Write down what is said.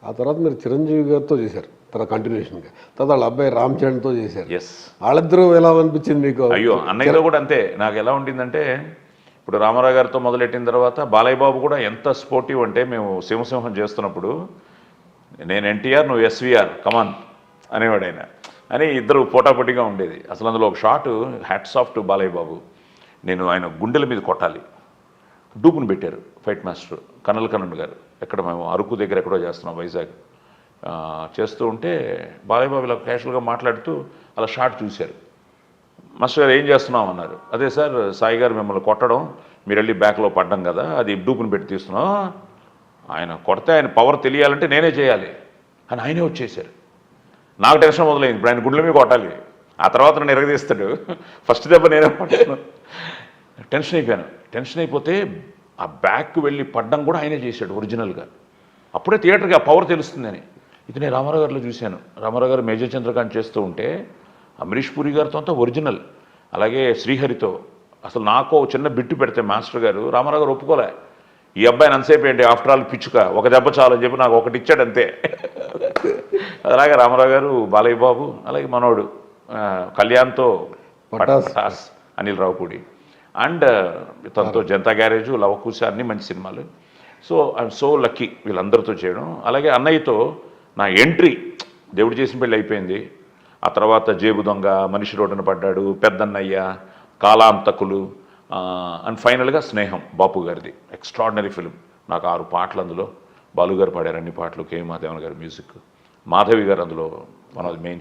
ఆ తర్వాత మీరు చిరంజీవి గారితో చేశారు తర్వాత కంటిన్యూషన్గా, తర్వాత వాళ్ళ అబ్బాయి రామ్ చరణ్తో చేశారు. ఎస్. వాళ్ళిద్దరూ ఎలా అనిపించింది మీకు? అయ్యో, అన్నయ్యలో కూడా అంతే. నాకు ఎలా ఉండిందంటే, ఇప్పుడు రామారావు గారితో మొదలెట్టిన తర్వాత బాలయ్య బాబు కూడా ఎంత స్పోర్టివ్ అంటే, మేము సింహసింహం చేస్తున్నప్పుడు నేను ఎన్టీఆర్, నువ్వు ఎస్వీఆర్, కమాన్ అనేవాడు ఆయన. అని ఇద్దరు పోటాపోటీగా ఉండేది. అసలు అందులో ఒక shot, hats off to Balayya Babu, నేను ఆయన గుండెల మీద కొట్టాలి, డూపును పెట్టారు ఫైట్ మాస్టర్ కన్నన్ గారు. ఎక్కడ మేము అరకు దగ్గర ఎక్కడో చేస్తున్నాం, వైజాగ్ చేస్తూ ఉంటే బాలయ్య బాబు ఇలా క్యాషువల్గా మాట్లాడుతూ అలా షాట్ చూశారు. మాస్టర్ గారు ఏం చేస్తున్నాం అన్నారు. అదే సార్, సాయి గారు మిమ్మల్ని కొట్టడం, మీరు వెళ్ళి బ్యాక్లో పడ్డం కదా, అది డూపును పెట్టి తీస్తున్నాం, ఆయన కొడితే ఆయన పవర్ తెలియాలంటే నేనే చేయాలి అని ఆయనే వచ్చేసారు. నాకు టెన్షన్ మొదలైంది, ఇప్పుడు ఆయన గుండెల మీద కొట్టాలి, ఆ తర్వాత నన్ను ఎరగదీస్తాడు, ఫస్ట్ దెబ్బ నేనే పడ్డాను. టెన్షన్ అయిపోయాను. టెన్షన్ అయిపోతే ఆ బ్యాక్ వెళ్ళి పడ్డం కూడా ఆయనే చేశాడు ఒరిజినల్గా. అప్పుడే థియేటర్కి ఆ పవర్ తెలుస్తుందని. ఇది నేను రామారావు గారిలో చూశాను. రామారావు గారు మేజర్ చంద్రకాంత్ చేస్తూ ఉంటే అమరీష్ పూరి గారితో అంతా ఒరిజినల్, అలాగే శ్రీహరితో. అసలు నాకు చిన్న బిట్టు పెడితే మాస్టర్ గారు, రామారావు గారు ఒప్పుకోలే, ఈ అబ్బాయిని అంతసేపు ఏంటి, ఆఫ్టర్ ఆల్ పిచ్చుక, ఒక దెబ్బ చాలు అని చెప్పి నాకు ఒకటి ఇచ్చాడు అంతే. అలాగే రామారావు గారు, బాలయ్య బాబు, అలాగే మనోడు కళ్యాణ్తో పటాస్, అనిల్ రావుపూడి, అండ్ తనతో జనతా గ్యారేజు, లవకుశ, అన్ని మంచి సినిమాలు. సో ఐఎమ్ సో లక్కీ వీళ్ళందరితో చేయడం. అలాగే అన్నయ్యతో నా ఎంట్రీ, దేవుడు చేసిన పెళ్ళి అయిపోయింది, ఆ తర్వాత జేబు దొంగ, మనిషి రోడ్డున పడ్డాడు, పెద్దన్నయ్య, కాలాంతకులు, అండ్ ఫైనల్గా స్నేహం బాపు గారిది. Extraordinary film. నాకు 6 పాటలు అందులో, బాలు గారు పాడారు అన్ని పాటలు, కే మాధవన్ గారు మ్యూజిక్, మాధవి గారు అందులో వన్ ఆఫ్ ది మెయిన్